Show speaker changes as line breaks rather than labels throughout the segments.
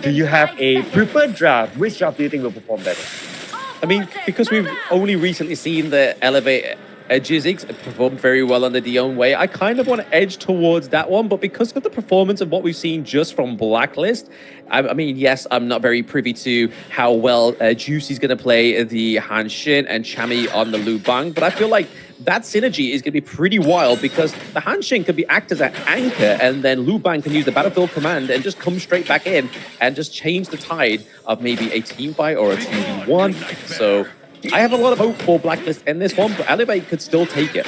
Do you have a preferred draft? Which draft do you think will perform better?
I mean, because we've only recently seen the Elevate Jizzix perform very well on the Dion way, I kind of want to edge towards that one, but because of the performance of what we've seen just from Blacklist, I mean, yes, I'm not very privy to how well Juicy's going to play the Hanshin and Chami on the Lu Bang, but I feel like that synergy is going to be pretty wild because the Hanshin could be act as an anchor and then Lu Bang can use the battlefield command and just come straight back in and just change the tide of maybe a team fight or a 2v1. So I have a lot of hope for Blacklist in this one, but Elevate could still take it.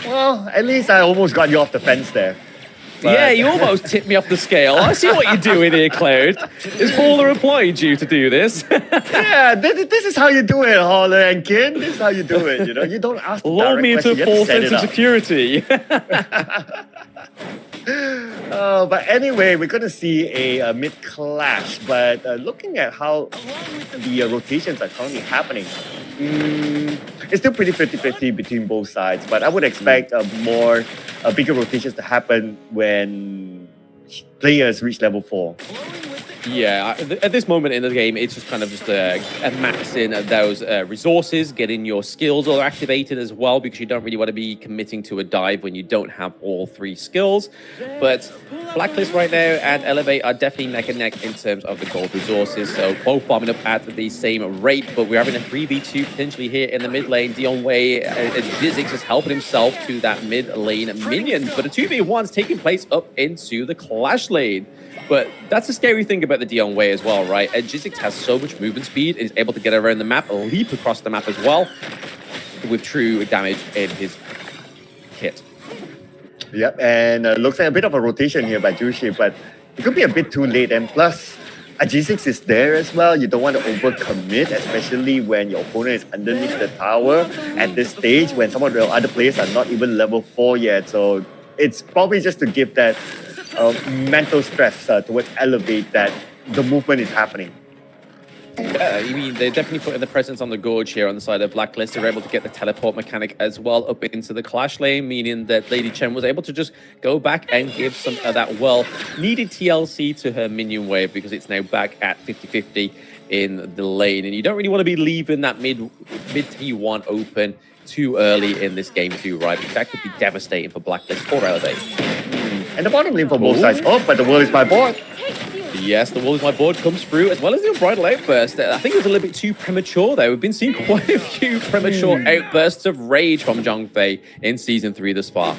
Well, at least I almost got you off the fence there. But...
Yeah, you almost tipped me off the scale. I see what you're doing here, Cloud. Is Baller employed you to do this?
Yeah, this is how you do it, Holler and Kin. This is how you do it, you know? You don't ask the
Lull me into a false sense of security.
But anyway, we're going to see a mid clash. But looking at how the rotations are currently happening, it's still pretty 50-50 between both sides. But I would expect bigger rotations to happen when players reach level 4.
Yeah, at this moment in the game, it's just kind of just maxing those resources, getting your skills all activated as well, because you don't really want to be committing to a dive when you don't have all 3 skills. But Blacklist right now and Elevate are definitely neck and neck in terms of the gold resources, so both farming up at the same rate, but we're having a 3v2 potentially here in the mid lane. Dion Wei, Jizzix is helping himself to that mid lane minions, but a 2v1 is taking place up into the clash lane. But that's the scary thing about the Dion way as well, right? And Jizzix has so much movement speed, is able to get around the map, leap across the map as well, with true damage in his kit.
Yep, and looks like a bit of a rotation here by Jushi, but it could be a bit too late. And plus, Jizzix is there as well. You don't want to overcommit, especially when your opponent is underneath the tower at this stage, when some of the other players are not even level 4 yet. So it's probably just to give that mental stress towards Elevate that the movement is happening.
Yeah, I mean, they're definitely putting the presence on the Gorge here on the side of Blacklist. They're able to get the teleport mechanic as well up into the clash lane, meaning that Lady Chen was able to just go back and give some of that well-needed TLC to her minion wave, because it's now back at 50-50 in the lane. And you don't really want to be leaving that mid T1 open too early in this game too, right? Because that could be devastating for Blacklist or Elevate.
And the bottom lane for both sides. Oh, but the world is my board.
Yes, the wall is my board comes through, as well as the Unbridled Outburst. I think it was a little bit too premature, though. We've been seeing quite a few premature outbursts of rage from Zhang Fei in Season 3 thus far.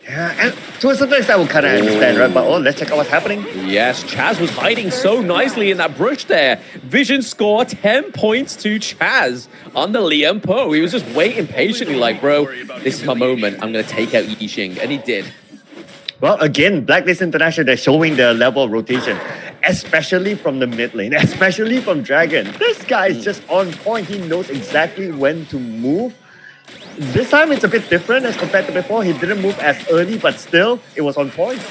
Yeah, and to a certain extent, I will kind of understand, right? But let's check out what's happening.
Yes, Chaz was hiding so nicely in that brush there. Vision score 10 points to Chaz on the Liam Poe. He was just waiting patiently like, bro, this is my moment. I'm going to take out Yixing. And he did.
Well, again, Blacklist International, they're showing their level of rotation, especially from the mid lane, especially from Dragon. This guy is just on point. He knows exactly when to move. This time, it's a bit different as compared to before. He didn't move as early, but still, it was on point.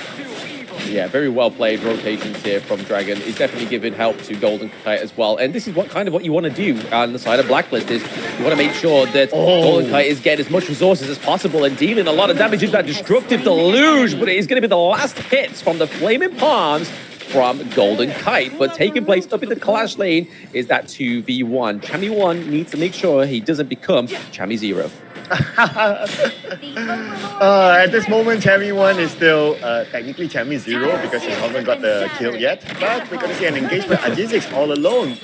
Yeah, very well played rotations here from Dragon. He's definitely giving help to Golden Kite as well. And this is what you want to do on the side of Blacklist, is you want to make sure that Golden Kite is getting as much resources as possible and dealing a lot of damage. Is that destructive deluge, but it is going to be the last hits from the Flaming Palms from Golden Kite. But taking place up in the clash lane is that 2v1. Chami 1 needs to make sure he doesn't become Chami 0.
At this moment, Chami 1 is still technically Chami 0 because he hasn't got the kill yet. But we're going to see an engagement. Jizzix all alone.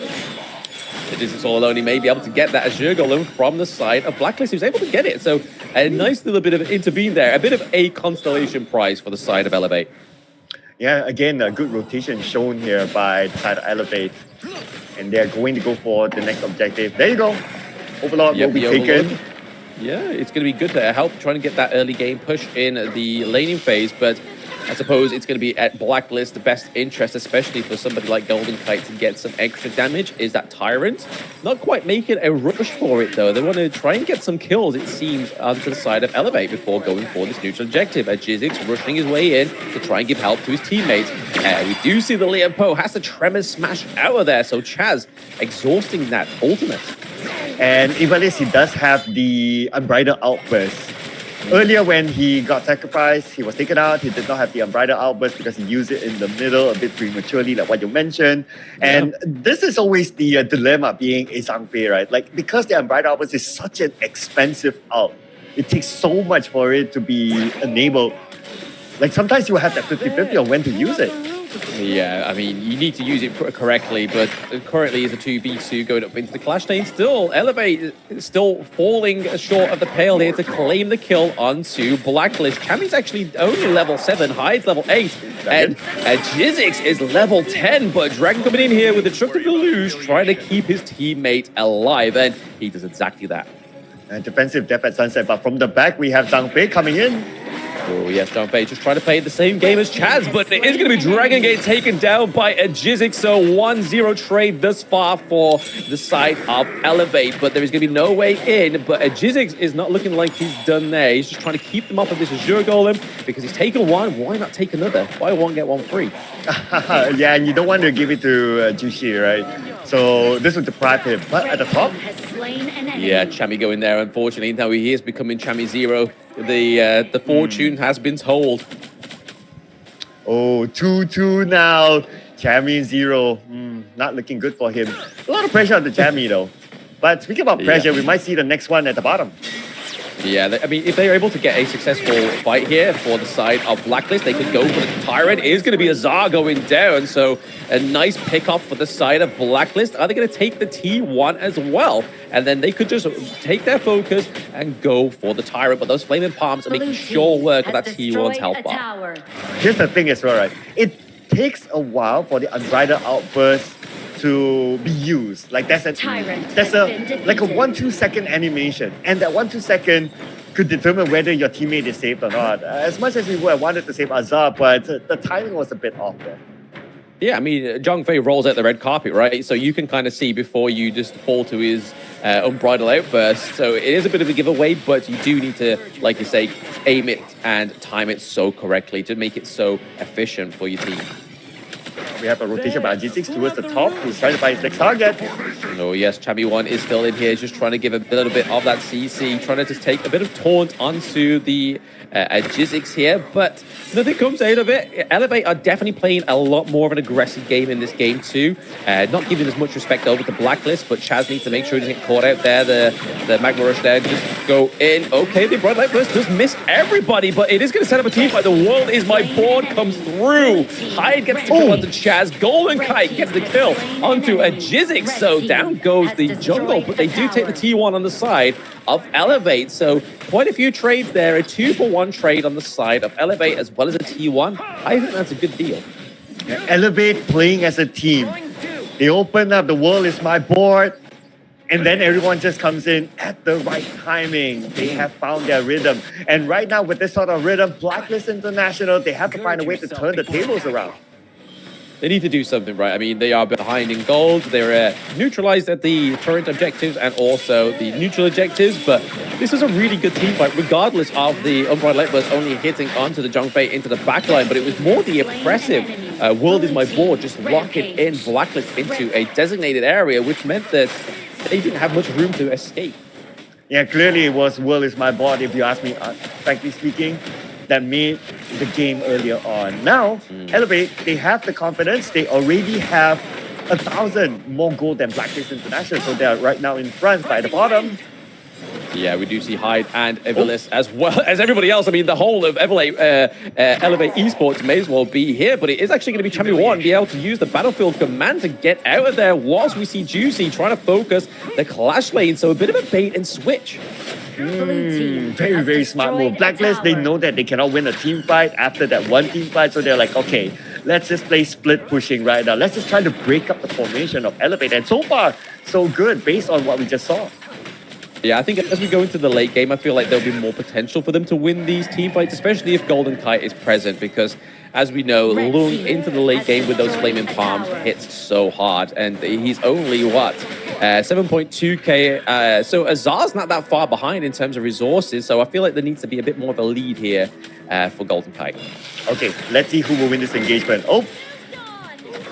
Jizzix all alone. He may be able to get that Azure Golem from the side of Blacklist. He was able to get it. So a nice little bit of intervene there. A bit of a constellation prize for the side of Elevate.
Yeah, again, a good rotation shown here by the side of Elevate. And they're going to go for the next objective. There you go. Overlord will be taken.
Yeah, it's going to be good to help trying to get that early game push in the laning phase, but I suppose it's going to be at Blacklist the best interest, especially for somebody like Golden Kite to get some extra damage, is that Tyrant. Not quite making a rush for it, though. They want to try and get some kills, it seems, onto the side of Elevate before going for this neutral objective. As Jizzix rushing his way in to try and give help to his teammates. We do see the Liam Poe has the Tremors smash out of there, so Chaz exhausting that ultimate.
And Ivalice, he does have the Unbridled Outburst. Earlier when he got sacrificed, he was taken out. He did not have the Unbridled Outburst because he used it in the middle a bit prematurely, like what you mentioned. And this is always the dilemma being a Zhangfei, right? Like, because the Unbridled Outburst is such an expensive ult, it takes so much for it to be enabled. Like, sometimes you have that 50-50 on when to use it.
Yeah, I mean, you need to use it correctly, but currently is a 2v2 going up into the clash lane. Still, Elevate is still falling short of the pale here to claim the kill onto Blacklist. Cammy's actually only level 7, Hyde's level 8, and Jizzix is level 10, but Dragon coming in here with the Destructive Deluge trying to keep his teammate alive, and he does exactly that.
And defensive death at Sunset, but from the back, we have Zhangfei coming in.
Oh yes, Zhangfei just trying to play the same game as Chaz, but it is going to be Dragon getting taken down by a Jizzix, so 1-0 trade thus far for the side of Elevate, but there is going to be no way in, but a Jizzix is not looking like he's done there. He's just trying to keep them off of this Azure Golem, because he's taken one, why not take another? Buy one, get one free.
Yeah, and you don't want to give it to Jushi, right? So this would deprive him, but at the top,
yeah, Chami going there, unfortunately. Now he is becoming Chami 0. The fortune has been told.
Oh, 2-2 now. Chami 0. Not looking good for him. A lot of pressure on the Chami though. But speaking about pressure, we might see the next one at the bottom.
Yeah, I mean, if they're able to get a successful fight here for the side of Blacklist, they could go for the Tyrant. It is going to be Azar going down, so a nice pick-off for the side of Blacklist. Are they going to take the T1 as well? And then they could just take their focus and go for the Tyrant, but those Flaming Palms are making sure work of that T1's health bar.
Here's the thing as well, right? It takes a while for the Unbridled Outburst to be used. Like that's a like a 1-2 second animation, and that 1-2 second could determine whether your teammate is saved or not. As much as we would have wanted to save Azar, but the timing was a bit off there.
Yeah, I mean, Zhangfei rolls out the red carpet, right? So you can kind of see before you just fall to his Unbridled Outburst. So it is a bit of a giveaway, but you do need to, like you say, aim it and time it so correctly to make it so efficient for your team.
We have a rotation by G6 towards the top. He's trying to find his next target.
Oh yes, Chami 1 is still in here, just trying to give a little bit of that CC, trying to just take a bit of taunt onto the Jizzix here, but nothing comes out of it. Elevate are definitely playing a lot more of an aggressive game in this game too. Not giving as much respect over to Blacklist, but Chaz needs to make sure he doesn't get caught out there. The Magma Rush there, just go in. Okay, the Bright Light Burst does miss everybody, but it is going to set up a team fight. The world is my board comes through. Hyde gets the kill onto Chaz. Golden Kite gets the kill onto a Jizzix. So down goes the jungle, but they do take the T1 on the side of Elevate. So quite a few trades there. A 2-for-1 trade on the side of Elevate as well as a T1. I think that's a good deal.
Yeah, Elevate playing as a team. They open up, the world is my board, and then everyone just comes in at the right timing. They have found their rhythm. And right now with this sort of rhythm, Blacklist International, they have to find a way to turn the tables around.
They need to do something right. I mean, they are behind in gold. They're neutralized at the turret objectives and also the neutral objectives. But this was a really good team fight, regardless of the Unbridled Outburst only hitting onto the Zhangfei into the backline. But it was more the oppressive world is my board, just locking in Blacklist into a designated area, which meant that they didn't have much room to escape.
Yeah, clearly it was world is my board, if you ask me, frankly speaking. That made the game earlier on. Now, Elevate, they have the confidence. They already have 1,000 more gold than Blacklist International, so they're right now in front by the bottom.
Yeah, we do see Hyde and Evilis as well as everybody else. I mean, the whole of Elevate Esports may as well be here, but it is actually going to be Chami 1 be able to use the battlefield command to get out of there whilst we see Juicy trying to focus the clash lane. So a bit of a bait and switch.
Very, very smart move. Blacklist, they know that they cannot win a team fight after that one team fight, so they're like, okay, let's just play split pushing right now. Let's just try to break up the formation of Elevate. And so far, so good based on what we just saw.
Yeah, I think as we go into the late game, I feel like there'll be more potential for them to win these team fights, especially if Golden Kite is present, because as we know, Lung into the late game with those Flaming Palms hits so hard, and he's only, what, 7.2k, so Azar's not that far behind in terms of resources, so I feel like there needs to be a bit more of a lead here for Golden Kite.
Okay, let's see who will win this engagement. Oh,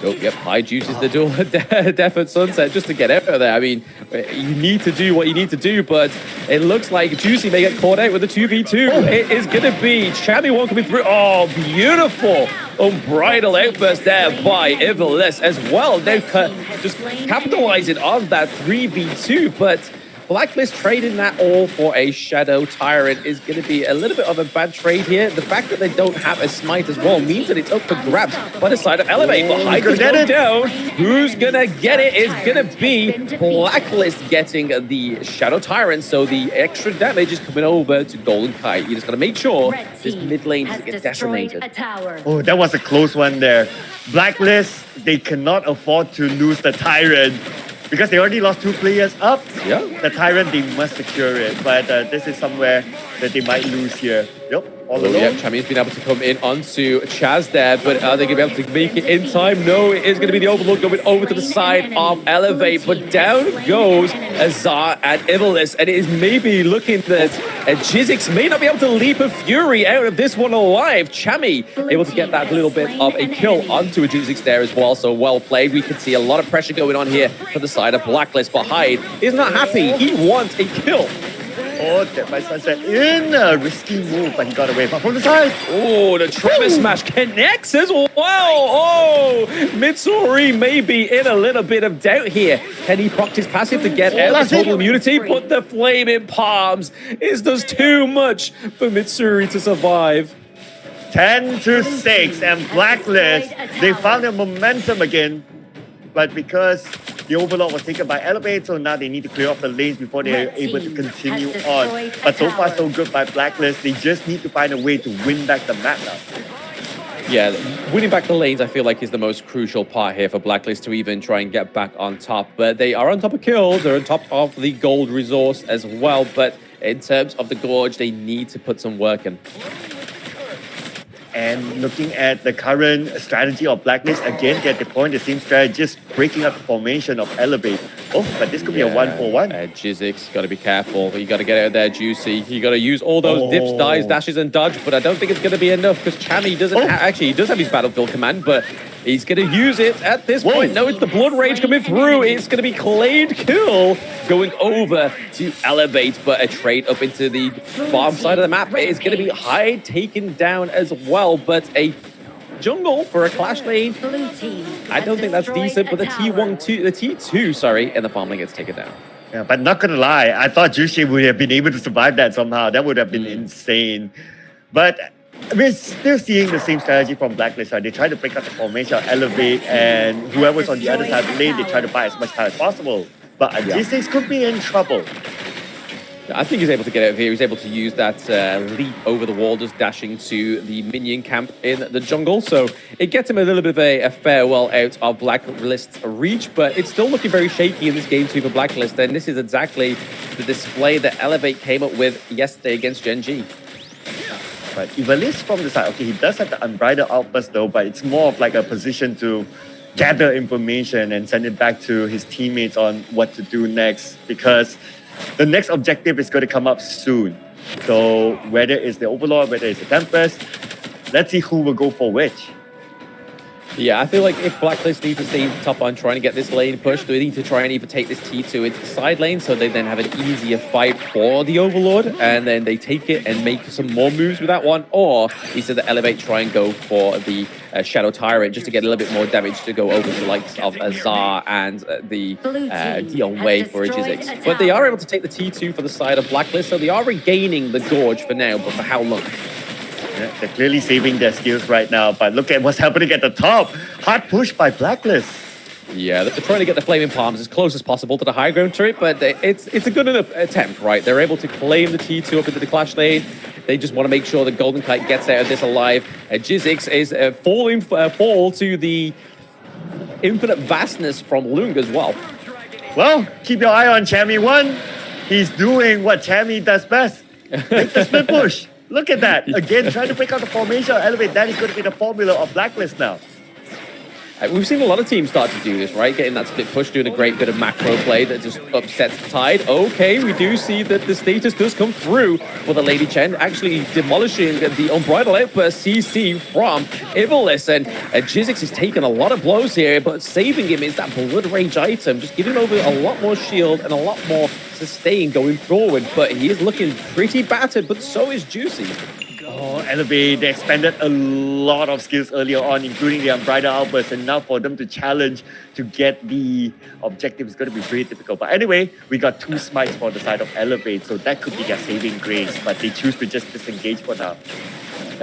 Oh, yep, high juices the dual Death at Sunset just to get out of there. I mean, you need to do what you need to do, but it looks like Juicy may get caught out with the 2v2. It is going to be Chammy one coming through. Oh, beautiful unbridled outburst there by Ivalice as well. They're just capitalizing on that 3v2, but Blacklist trading that all for a Shadow Tyrant is going to be a little bit of a bad trade here. The fact that they don't have a Smite as well means that it's up for grabs by the side of Elevate. But Hyde is going down. Who's going to get it? It's going to be Blacklist getting the Shadow Tyrant. So the extra damage is coming over to Golden Kite. You just got to make sure this mid lane doesn't get decimated.
Oh, that was a close one there. Blacklist, they cannot afford to lose the Tyrant. Because they already lost 2 players up, the Tyrant, they must secure it. But this is somewhere that they might lose here. Yep, all alone.
Yeah, Chammy's been able to come in onto Chaz there, but are they going to be able to make it in time? No, it is going to be the Overlord going over to the side of Elevate, but down goes Azar and Ivalice, and it is maybe looking that Jizzix may not be able to leap a Fury out of this one alive. Chammy able to get that little bit of a kill onto a Jizzix there as well, so well played. We can see a lot of pressure going on here for the side of Blacklist, but Hyde is not happy. He wants a kill.
Oh, Dead by Sunset in a risky move, but he got away from the side.
Oh, the Tremor Smash connects as well. Oh, Mitsuri may be in a little bit of doubt here. Can he proc his passive to get out the total immunity? But the Flaming Palms is just too much for Mitsuri to survive.
10-6, and Blacklist, they found their momentum again. But because the Overlord was taken by Elevate, so now they need to clear off the lanes before they're able to continue on. But so far, so good by Blacklist. They just need to find a way to win back the map now.
Yeah, winning back the lanes, I feel like, is the most crucial part here for Blacklist to even try and get back on top. But they are on top of kills, they're on top of the gold resource as well. But in terms of the Gorge, they need to put some work in.
And looking at the current strategy of Blacklist, again, get the point, the same strategy, just breaking up the formation of Elevate. Oh, but this could be a 1-for-1.
Jizzix, got to be careful. You got to get out of there, Juicy. You got to use all those dips, dives, dashes, and dodge, but I don't think it's going to be enough because Chammy doesn't actually, he does have his Battlefield command, but he's going to use it at this point. No, it's the Blood Rage coming through. It's going to be Clade Kill going over to Elevate, but a trade up into the bottom side of the map. It's going to be Hyde taken down as well, but a jungle for a Clash lane. I don't think that's decent, but the T2, sorry, and the farm lane gets taken down.
Yeah, but not gonna lie, I thought Jushi would have been able to survive that somehow. That would have been insane. But we're still seeing the same strategy from Blacklist. Right? They try to break up the formation, Elevate, and whoever's on the other side of the lane, they try to buy as much time as possible. But G6 could be in trouble.
I think he's able to get out of here. He's able to use that leap over the wall, just dashing to the minion camp in the jungle. So it gets him a little bit of a farewell out of Blacklist's reach, but it's still looking very shaky in this game too for Blacklist. And this is exactly the display that Elevate came up with yesterday against Gen G.
But Ivalice from the side, okay, he does have the unbridled outburst though, but it's more of like a position to gather information and send it back to his teammates on what to do next, because the next objective is going to come up soon. So whether it's the Overlord, whether it's the Tempest, let's see who will go for which.
Yeah, I feel like if Blacklist need to stay top on trying to get this lane pushed, they need to try and either take this T2 into the side lane so they then have an easier fight for the Overlord, and then they take it and make some more moves with that one, or instead of Elevate, try and go for the Shadow Tyrant just to get a little bit more damage to go over the likes of Azar and the Dion Way for a Jizzix. But they are able to take the T2 for the side of Blacklist, so they are regaining the Gorge for now, but for how long?
Yeah, they're clearly saving their skills right now, but look at what's happening at the top. Hard push by Blacklist.
Yeah, they're trying to get the Flaming Palms as close as possible to the high ground turret, but it's a good enough attempt, right? They're able to claim the T2 up into the Clash lane. They just want to make sure the Golden Kite gets out of this alive. Jizzix is fall to the infinite vastness from Lung as well.
Well, keep your eye on Chammy 1. He's doing what Chammy does best. Make the split push. Look at that. Again, trying to break out the formation or Elevate. That is going to be the formula of Blacklist now.
We've seen a lot of teams start to do this, right? Getting that split push, doing a great bit of macro play that just upsets the tide. Okay, we do see that the status does come through for the Lady Chen, actually demolishing the Unbridled Outburst CC from Ivalice. And Jizzix is taking a lot of blows here, but saving him is that Blood Rage item, just giving over a lot more shield and a lot more sustain going forward. But he is looking pretty battered, but so is Juicy.
Oh, Elevate, they expanded a lot of skills earlier on, including the Unbridled Outburst, and now for them to challenge to get the objective is going to be very difficult. But anyway, we got 2 smites for the side of Elevate, so that could be their saving grace, but they choose to just disengage for now.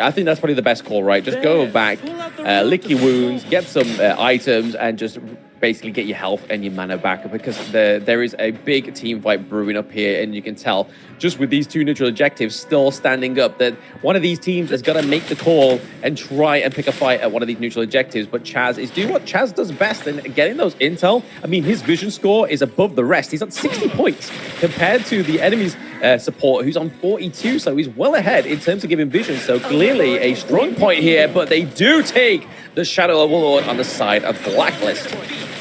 I think that's probably the best call, right? Just go back, lick your wounds, get some items, and just basically get your health and your mana back, because there is a big team fight brewing up here, and you can tell just with these 2 neutral objectives still standing up that one of these teams has got to make the call and try and pick a fight at one of these neutral objectives. But Chaz is doing what Chaz does best and getting those intel. I mean, his vision score is above the rest. He's at 60 points compared to the enemy's support, who's on 42, so he's well ahead in terms of giving vision. So clearly a strong point here, but they do take the Shadow Overlord on the side of Blacklist.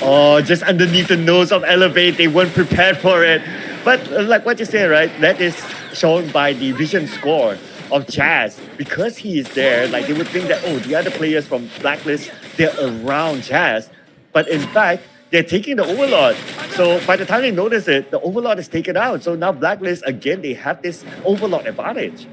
Oh, just underneath the nose of Elevate, they weren't prepared for it. But like what you said, right, that is shown by the vision score of Chaz. Because he is there, like they would think that, oh, the other players from Blacklist, they're around Chaz. But in fact, they're taking the Overlord. So by the time they notice it, the Overlord is taken out. So now Blacklist, again, they have this Overlord advantage.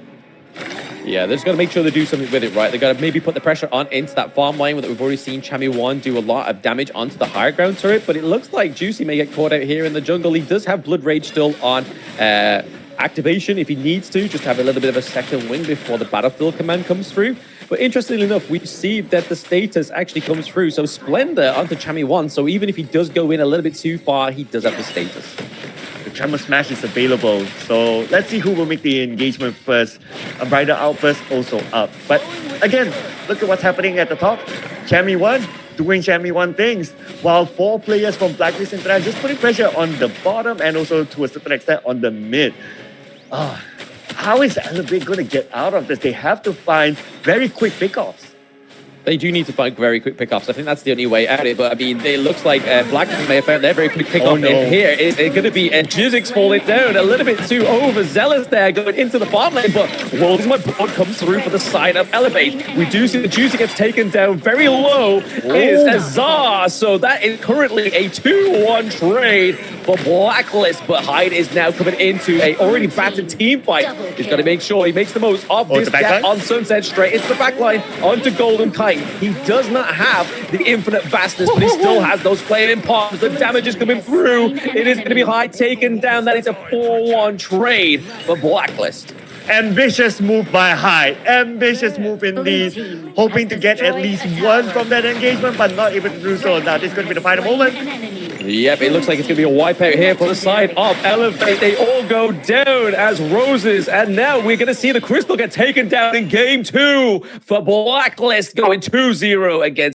Yeah, they're just going to make sure they do something with it, right? They got to maybe put the pressure on into that farm lane that we've already seen Chami1 do a lot of damage onto the higher ground turret, but it looks like Juicy may get caught out here in the jungle. He does have Blood Rage still on activation if he needs to, just have a little bit of a second wing before the battlefield command comes through. But interestingly enough, we see that the status actually comes through. So Splendor onto Chami1, so even if he does go in a little bit too far, he does have the status.
The Tremor Smash is available, so let's see who will make the engagement first. Unbridled Outburst also up. But again, look at what's happening at the top. Chami1 doing Chami1 things, while 4 players from Blacklist International just putting pressure on the bottom and also to a certain extent on the mid. How is Elevate going to get out of this? They have to find very quick pickoffs.
They do need to find very quick pickoffs. I think that's the only way out of it. But I mean, it looks like Blacklist may have found their very quick pickoff in here. It's going to be Jizzix falling down a little bit too overzealous there, going into the farm lane. But World is my board comes through for the side of Elevate. We do see the Juicy gets taken down very low. Is Azar. So that is currently a 2-1 trade for Blacklist. But Hyde is now coming into a already battered team fight. He's got to make sure he makes the most of this gap on Sunset straight. It's the backline onto Golden Kite. He does not have the infinite vastness, but he still has those flaming palms. The damage is coming through. It is going to be Hyde taken down. That is a 4-1 trade for Blacklist.
Ambitious move by Hyde. Ambitious move indeed. Hoping to get at least 1 from that engagement, but not able to do so. Now this is going to be the final moment.
Yep, it looks like it's going to be a wipeout here for the side of Elevate. They all go down as roses, and now we're going to see the Crystal get taken down in game 2 for Blacklist, going 2-0 against